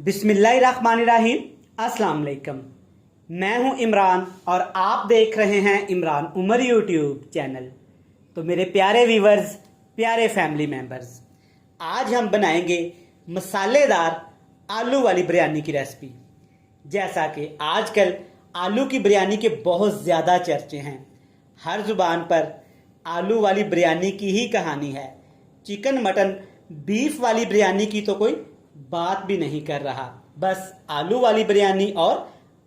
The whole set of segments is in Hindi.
बिस्मिल्लाहिर्रहमानिर्रहीम। अस्सलाम वालेकुम। मैं हूं इमरान और आप देख रहे हैं इमरान उमर यूट्यूब चैनल। तो मेरे प्यारे व्यूवर्स, प्यारे फैमिली मेंबर्स, आज हम बनाएंगे मसालेदार आलू वाली बिरयानी की रेसिपी। जैसा कि आजकल आलू की बिरयानी के बहुत ज़्यादा चर्चे हैं, हर ज़ुबान पर आलू वाली बिरयानी की ही कहानी है। चिकन मटन बीफ वाली बिरयानी की तो कोई बात भी नहीं कर रहा, बस आलू वाली बिरयानी और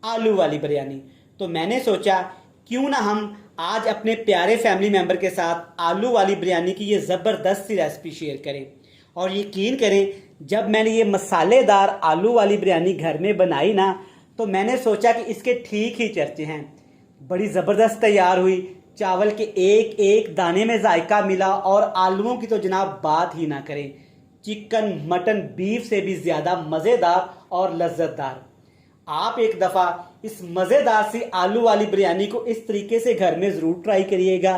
आलू वाली बिरयानी। तो मैंने सोचा क्यों ना हम आज अपने प्यारे फैमिली मेंबर के साथ आलू वाली बिरयानी की ये ज़बरदस्त सी रेसिपी शेयर करें। और यकीन करें, जब मैंने ये मसालेदार आलू वाली बिरयानी घर में बनाई ना, तो मैंने सोचा कि इसके ठीक ही चर्चे हैं। बड़ी ज़बरदस्त तैयार हुई, चावल के एक एक दाने में जायका मिला और आलूओं की तो जनाब बात ही ना करें। चिकन मटन बीफ से भी ज़्यादा मज़ेदार और लज्जतदार। आप एक दफ़ा इस मज़ेदार सी आलू वाली बिरयानी को इस तरीके से घर में ज़रूर ट्राई करिएगा।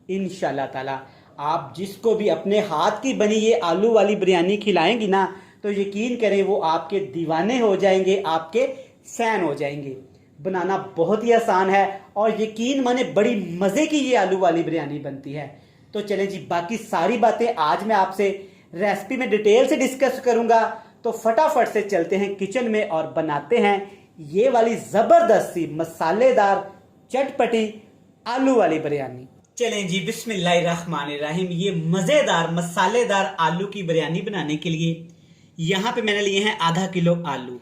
इंशाल्लाह ताला आप जिसको भी अपने हाथ की बनी ये आलू वाली बिरयानी खिलाएंगी ना, तो यकीन करें वो आपके दीवाने हो जाएंगे, आपके फ़ैन हो जाएंगे। बनाना बहुत ही आसान है और यकीन माने बड़ी मज़े की ये आलू वाली बिरयानी बनती है। तो चलें जी, बाकी सारी बातें आज मैं आपसे रेसिपी में डिटेल से डिस्कस करूंगा। तो फटाफट से चलते हैं किचन में और बनाते हैं ये वाली ज़बरदस्त सी मसालेदार चटपटी आलू वाली बिरयानी। चलें जी, बिस्मिल्लाहिर्रहमानिर्रहीम। ये मज़ेदार मसालेदार आलू की बिरयानी बनाने के लिए यहाँ पे मैंने लिए हैं आधा किलो आलू।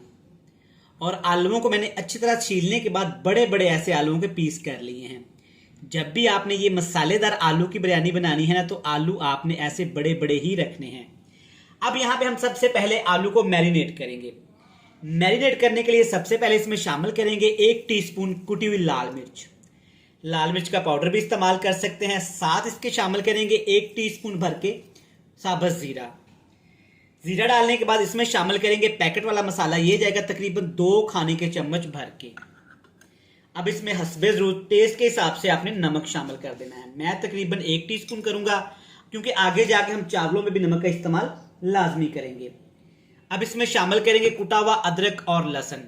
और आलूओं को मैंने अच्छी तरह छीलने के बाद बड़े बड़े ऐसे आलूओं के पीस कर लिए हैं। जब भी आपने ये मसालेदार आलू की बिरयानी बनानी है ना, तो आलू आपने ऐसे बड़े बड़े ही रखने हैं। अब यहाँ पे हम सबसे पहले आलू को मैरिनेट करेंगे। मैरिनेट करने के लिए सबसे पहले इसमें शामिल करेंगे 1 टीस्पून कुटी हुई लाल मिर्च। लाल मिर्च का पाउडर भी इस्तेमाल कर सकते हैं। साथ इसके शामिल करेंगे 1 टीस्पून भर के साबुत जीरा। जीरा डालने के बाद इसमें शामिल करेंगे पैकेट वाला मसाला। ये जाएगा तकरीबन 2 खाने के चम्मच भर के। अब इसमें हस्बे ज़रूरत टेस्ट के हिसाब से आपने नमक शामिल कर देना है। मैं तकरीबन 1 टीस्पून करूंगा, क्योंकि आगे जाके हम चावलों में भी नमक का इस्तेमाल लाजमी करेंगे। अब इसमें शामिल करेंगे कुटा हुआ अदरक और लहसुन।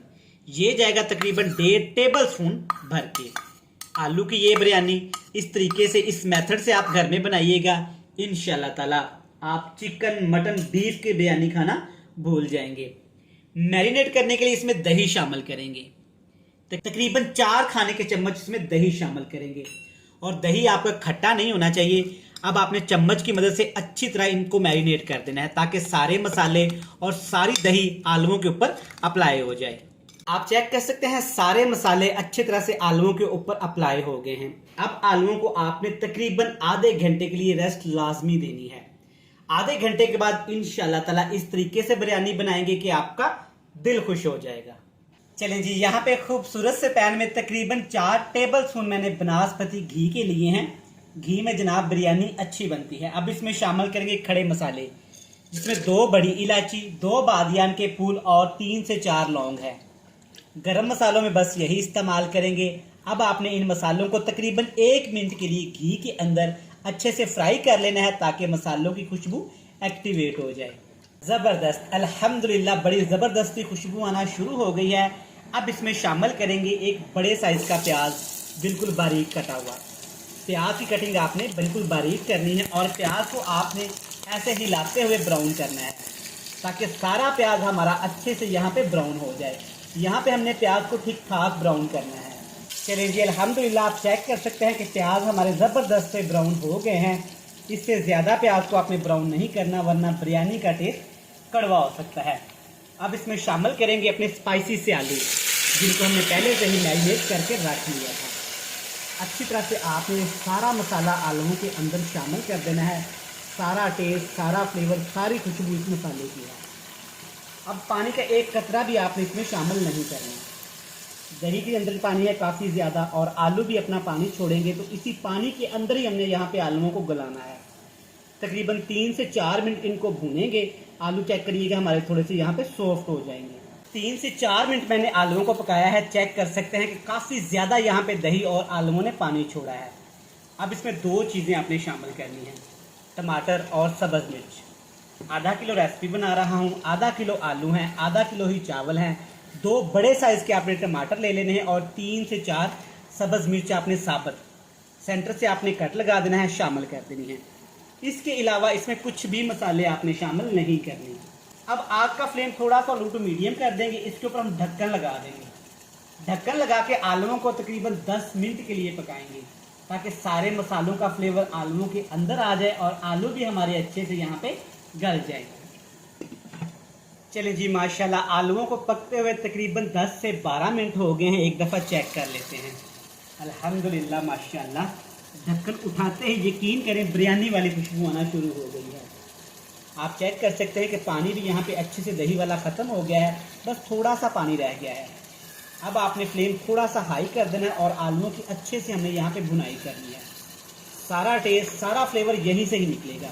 ये जाएगा तकरीबन 1.5 टेबल स्पून भर के। आलू की ये बिरयानी इस तरीके से, इस मेथड से आप घर में बनाइएगा, इंशाल्लाह ताला आप चिकन मटन बीफ की बिरयानी खाना भूल जाएंगे। मैरिनेट करने के लिए इसमें दही शामिल करेंगे। तकरीबन 4 खाने के चम्मच इसमें दही शामिल करेंगे। और दही आपका खट्टा नहीं होना चाहिए। अब आपने चम्मच की मदद से अच्छी तरह इनको मैरिनेट कर देना है, ताकि सारे मसाले और सारी दही आलूओं के ऊपर अप्लाई हो जाए। आप चेक कर सकते हैं सारे मसाले अच्छी तरह से आलूओं के ऊपर अप्लाई हो गए हैं। अब आलूओं को आपने तकरीबन आधे घंटे के लिए रेस्ट लाजमी देनी है। आधे घंटे के बाद इंशाल्लाह ताला इस तरीके से बिरयानी बनाएंगे कि आपका दिल खुश हो जाएगा। चलें जी, यहाँ पे खूबसूरत से पैन में तकरीबन 4 टेबल स्पून मैंने बनास्पति घी के लिए हैं। घी में जनाब बिरयानी अच्छी बनती है। अब इसमें शामिल करेंगे खड़े मसाले, जिसमें 2 बड़ी इलायची, 2 बादियान के फूल और 3 से 4 लौंग है। गरम मसालों में बस यही इस्तेमाल करेंगे। अब आपने इन मसालों को तकरीबन 1 मिनट के लिए घी के अंदर अच्छे से फ्राई कर लेना है, ताकि मसालों की खुशबू एक्टिवेट हो जाए। ज़बरदस्त, अल्हम्दुलिल्लाह बड़ी ज़बरदस्ती खुशबू आना शुरू हो गई है। अब इसमें शामिल करेंगे एक बड़े साइज का प्याज, बिल्कुल बारीक कटा हुआ। प्याज की कटिंग आपने बिल्कुल बारीक करनी है और प्याज को आपने ऐसे हिलाते हुए ब्राउन करना है, ताकि सारा प्याज हमारा अच्छे से यहाँ पे ब्राउन हो जाए। यहाँ पे हमने प्याज को ठीक ठाक ब्राउन करना है। चलिए जी, अल्हम्दुलिल्लाह आप चेक कर सकते हैं कि प्याज हमारे ज़बरदस्त से ब्राउन हो गए हैं। इससे ज़्यादा प्याज को आपने ब्राउन नहीं करना, वरना बिरयानी का टेस्ट कड़वा हो सकता है। अब इसमें शामिल करेंगे अपने स्पाइसी से आलू, जिनको हमने पहले से ही मैरिनेट करके रख लिया था। अच्छी तरह से आपने सारा मसाला आलूओं के अंदर शामिल कर देना है। सारा टेस्ट, सारा फ्लेवर, सारी खुशबू इस मसाले की है। अब पानी का एक कतरा भी आपने इसमें शामिल नहीं करना। दही के अंदर पानी है काफ़ी ज़्यादा और आलू भी अपना पानी छोड़ेंगे, तो इसी पानी के अंदर ही हमने यहाँ पे आलूओं को गलाना है। तकरीबन 3 से 4 मिनट इनको भूनेंगे। आलू चेक करिएगा हमारे थोड़े से यहाँ पे सॉफ्ट हो जाएंगे। 3 से 4 मिनट मैंने आलूओं को पकाया है। चेक कर सकते हैं कि काफ़ी ज़्यादा यहाँ पे दही और आलूओं ने पानी छोड़ा है। अब इसमें 2 चीज़ें आपने शामिल करनी हैं, टमाटर और सब्ज़ मिर्च। आधा किलो रेसिपी बना रहा हूँ, आधा किलो आलू हैं, आधा किलो ही चावल हैं, 2 बड़े साइज़ के आपने टमाटर ले लेने हैं और 3 से 4 सब्ज़ मिर्च आपने साबुत सेंटर से आपने कट लगा देना है, शामिल कर देनी है। इसके अलावा इसमें कुछ भी मसाले आपने शामिल नहीं करने। अब आग का फ्लेम थोड़ा सा लो टू मीडियम कर देंगे। इसके ऊपर हम ढक्कन लगा देंगे। ढक्कन लगा के आलूओं को तकरीबन 10 मिनट के लिए पकाएंगे ताकि सारे मसालों का फ्लेवर आलूओं के अंदर आ जाए और आलू भी हमारे अच्छे से यहाँ पे गल जाए। चलिए जी, माशाल्लाह आलूओं को पकते हुए तकरीबन 10 से 12 मिनट हो गए हैं। एक दफ़ा चेक कर लेते हैं। अल्हम्दुलिल्लाह माशाल्लाह, ढक्कन उठाते ही यकीन करें बिरयानी वाली खुशबू आना शुरू हो गई है। आप चेक कर सकते हैं कि पानी भी यहाँ पे अच्छे से दही वाला ख़त्म हो गया है, बस थोड़ा सा पानी रह गया है। अब आपने फ्लेम थोड़ा सा हाई कर देना है और आलूओं की अच्छे से हमने यहाँ पे भुनाई करनी है। सारा टेस्ट, सारा फ्लेवर यहीं से ही निकलेगा।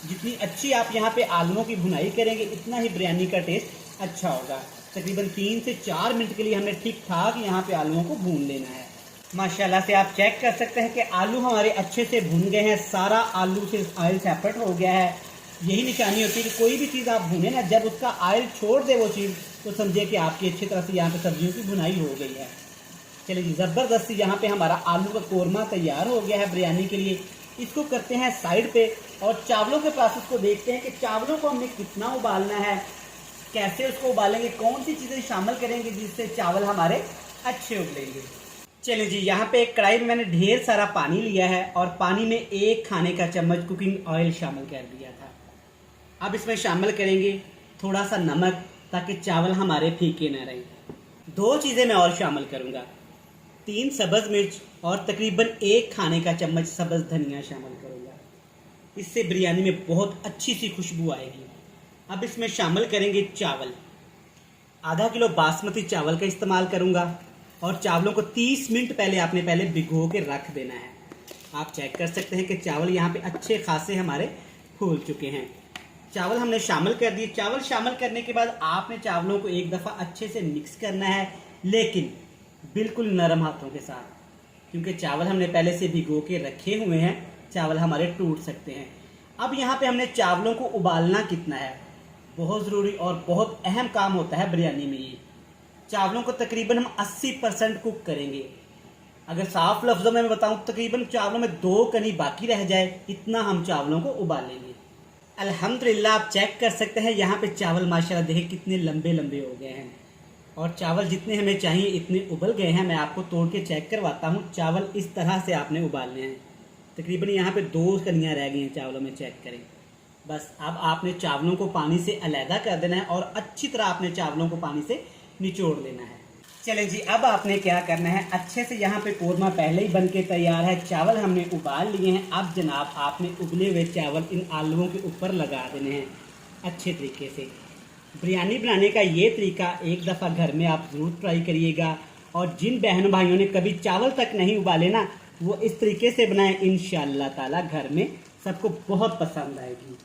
जितनी अच्छी आप यहाँ पे आलूओं की भुनाई करेंगे उतना ही बिरयानी का टेस्ट अच्छा होगा। तकरीबन 3 से 4 मिनट के लिए हमने ठीक ठाक यहाँ पे आलूओं को भून लेना है। माशाल्लाह से आप चेक कर सकते हैं कि आलू हमारे अच्छे से भुन गए हैं, सारा आलू से ऑयल सेपरेट हो गया है। यही निशानी होती है कि कोई भी चीज़ आप भुने ना, जब उसका ऑयल छोड़ दे वो चीज़, तो समझिए कि आपकी अच्छी तरह से यहाँ पे सब्जियों की भुनाई हो गई है। चलिए जी, ज़बरदस्ती यहाँ पे हमारा आलू का कोरमा तैयार हो गया है बिरयानी के लिए। इसको करते हैं साइड पे और चावलों के प्रोसेस को देखते हैं कि चावलों को हमने कितना उबालना है, कैसे उसको उबालेंगे, कौन सी चीज़ें शामिल करेंगे जिससे चावल हमारे अच्छे उबलेंगे। चलिए जी, यहाँ पे एक कढ़ाई में मैंने ढेर सारा पानी लिया है और पानी में 1 खाने का चम्मच कुकिंग ऑयल शामिल कर दिया था। अब इसमें शामिल करेंगे थोड़ा सा नमक ताकि चावल हमारे फीके न रहें। 2 चीज़ें मैं और शामिल करूँगा, 3 सब्ज़ मिर्च और तकरीबन 1 खाने का चम्मच सब्ज़ धनिया शामिल करूँगा। इससे बिरयानी में बहुत अच्छी सी खुशबू आएगी। अब इसमें शामिल करेंगे चावल। आधा किलो बासमती चावल का इस्तेमाल करूँगा और चावलों को 30 मिनट पहले भिगो के रख देना है। आप चेक कर सकते हैं कि चावल यहाँ पे अच्छे खासे हमारे फूल चुके हैं। चावल हमने शामिल कर दिए। चावल शामिल करने के बाद आपने चावलों को एक दफ़ा अच्छे से मिक्स करना है, लेकिन बिल्कुल नरम हाथों के साथ, क्योंकि चावल हमने पहले से भिगो के रखे हुए हैं, चावल हमारे टूट सकते हैं। अब यहाँ पे हमने चावलों को उबालना कितना है, बहुत ज़रूरी और बहुत अहम काम होता है बिरयानी में ये। चावलों को तकरीबन हम 80% कुक करेंगे। अगर साफ लफ्ज़ों में मैं बताऊं, तकरीबन चावलों में 2 कनी बाकी रह जाए, इतना हम चावलों को उबालेंगे। अल्हम्दुलिल्लाह आप चेक कर सकते हैं यहाँ पे चावल माशाल्लाह देखिए कितने लंबे लंबे हो गए हैं और चावल जितने हमें चाहिए इतने उबल गए हैं। मैं आपको तोड़ के चेक करवाता हूँ। चावल इस तरह से आपने उबालने हैं। तकरीबन यहाँ पे 2 कनियाँ रह गई हैं चावलों में, चेक करें। बस अब आपने चावलों को पानी से अलहदा कर देना है और अच्छी तरह आपने चावलों को पानी से निचोड़ लेना है। चलें जी, अब आपने क्या करना है, अच्छे से यहाँ पे कोरमा पहले ही बन के तैयार है, चावल हमने उबाल लिए हैं। अब जनाब आपने उबले हुए चावल इन आलूओं के ऊपर लगा देने हैं अच्छे तरीके से। बिरयानी बनाने का ये तरीका एक दफ़ा घर में आप ज़रूर ट्राई करिएगा और जिन बहन भाइयों ने कभी चावल तक नहीं उबाले ना, वो इस तरीके से बनाएं, इंशाअल्लाह ताला घर में सबको बहुत पसंद आएगी।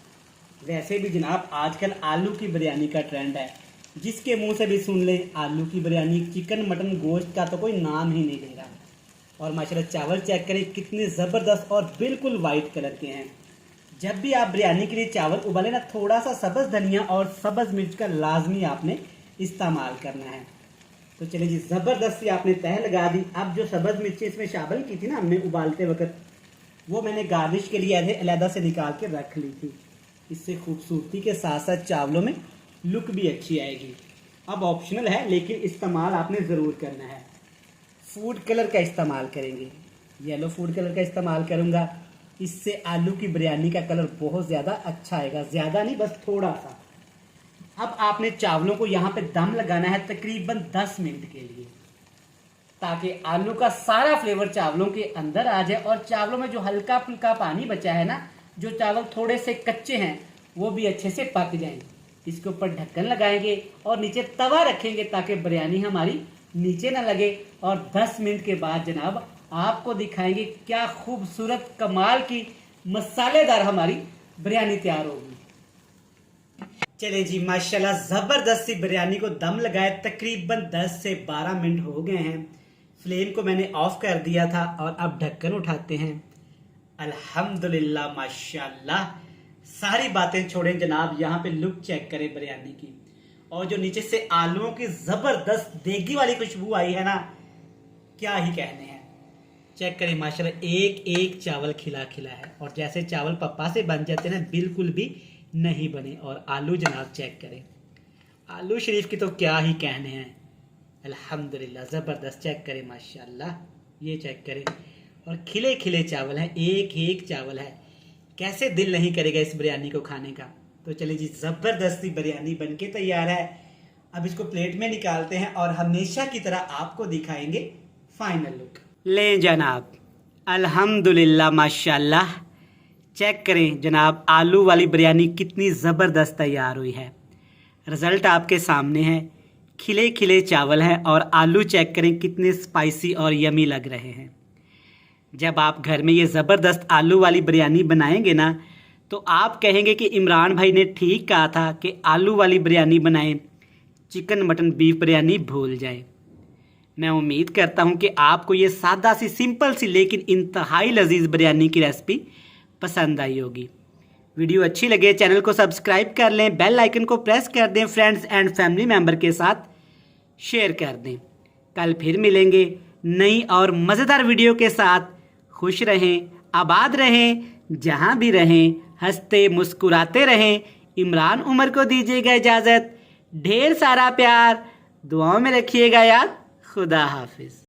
वैसे भी जनाब आजकल आलू की बिरयानी का ट्रेंड है, जिसके मुंह से भी सुन ले आलू की बिरयानी, चिकन मटन गोश्त का तो कोई नाम ही नहीं ले रहा। और माशाल्लाह चावल चेक करें कितने ज़बरदस्त और बिल्कुल वाइट कलर के हैं। जब भी आप बिरयानी के लिए चावल उबाले ना, थोड़ा सा सब्ज़ धनिया और सब्ज़ मिर्च का लाजमी आपने इस्तेमाल करना है। तो चलिए जी, ज़बरदस्ती आपने तह लगा दी। अब जो सब्ज़ मिर्ची इसमें शामिल की थी ना हमने उबालते वक्त, वो मैंने गार्निश के लिए अलहदा से निकाल के रख ली थी। इससे खूबसूरती के साथ साथ चावलों में लुक भी अच्छी आएगी। अब ऑप्शनल है लेकिन इस्तेमाल आपने ज़रूर करना है। फूड कलर का इस्तेमाल करेंगे, येलो फूड कलर का इस्तेमाल करूँगा। इससे आलू की बिरयानी का कलर बहुत ज़्यादा अच्छा आएगा, ज़्यादा नहीं बस थोड़ा सा। अब आपने चावलों को यहाँ पे दम लगाना है तकरीबन 10 मिनट के लिए, ताकि आलू का सारा फ्लेवर चावलों के अंदर आ जाए और चावलों में जो हल्का फुल्का पानी बचा है ना, जो चावल थोड़े से कच्चे हैं, वो भी अच्छे से पक जाएं। इसके ऊपर ढक्कन लगाएंगे और नीचे तवा रखेंगे ताकि बिरयानी हमारी नीचे ना लगे। और 10 मिनट के बाद जनाब आपको दिखाएंगे क्या खूबसूरत कमाल की मसालेदार हमारी बिरयानी तैयार होगी। चले जी, माशाल्लाह ज़बरदस्ती बिरयानी को दम लगाए तकरीबन 10 से 12 मिनट हो गए हैं। फ्लेम को मैंने ऑफ कर दिया था और अब ढक्कन उठाते हैं। अल्हम्दुलिल्लाह माशाल्लाह सारी बातें छोड़ें जनाब, यहाँ पे लुक चेक करें बिरयानी की। और जो नीचे से आलूओं की जबरदस्त देगी वाली खुशबू आई है ना, क्या ही कहने हैं। चेक करें माशाल्लाह, एक एक चावल खिला खिला है। और जैसे चावल पप्पा से बन जाते हैं बिल्कुल भी नहीं बने। और आलू जनाब चेक करें, आलू शरीफ की तो क्या ही कहने हैं, अल्हम्दुलिल्लाह ज़बरदस्त। चेक करें माशाल्लाह, ये चेक करें। और खिले खिले चावल हैं, एक एक चावल है। कैसे दिल नहीं करेगा इस बिरयानी को खाने का। तो चलिए जी, ज़बरदस्ती बिरयानी बनके तैयार है। अब इसको प्लेट में निकालते हैं और हमेशा की तरह आपको दिखाएंगे फाइनल लुक। ले जनाब, अल्हम्दुलिल्लाह माशाल्लाह। चेक करें जनाब, आलू वाली बिरयानी कितनी ज़बरदस्त तैयार हुई है। रिज़ल्ट आपके सामने है, खिले खिले चावल हैं और आलू चेक करें कितने स्पाइसी और यमी लग रहे हैं। जब आप घर में ये ज़बरदस्त आलू वाली बिरयानी बनाएंगे ना, तो आप कहेंगे कि इमरान भाई ने ठीक कहा था कि आलू वाली बिरयानी बनाएं, चिकन मटन बीफ बिरयानी भूल जाएं। मैं उम्मीद करता हूं कि आपको ये सादा सी सिंपल सी लेकिन इंतहाई लजीज बिरयानी की रेसिपी पसंद आई होगी। वीडियो अच्छी लगे चैनल को सब्सक्राइब कर लें, बेल आइकन को प्रेस कर दें, फ्रेंड्स एंड फैमिली मेम्बर के साथ शेयर कर दें। कल फिर मिलेंगे नई और मज़ेदार वीडियो के साथ। खुश रहें, आबाद रहें, जहां भी रहें हंसते मुस्कुराते रहें। इमरान उमर को दीजिएगा इजाज़त। ढेर सारा प्यार, दुआओं में रखिएगा याद। खुदा हाफिज।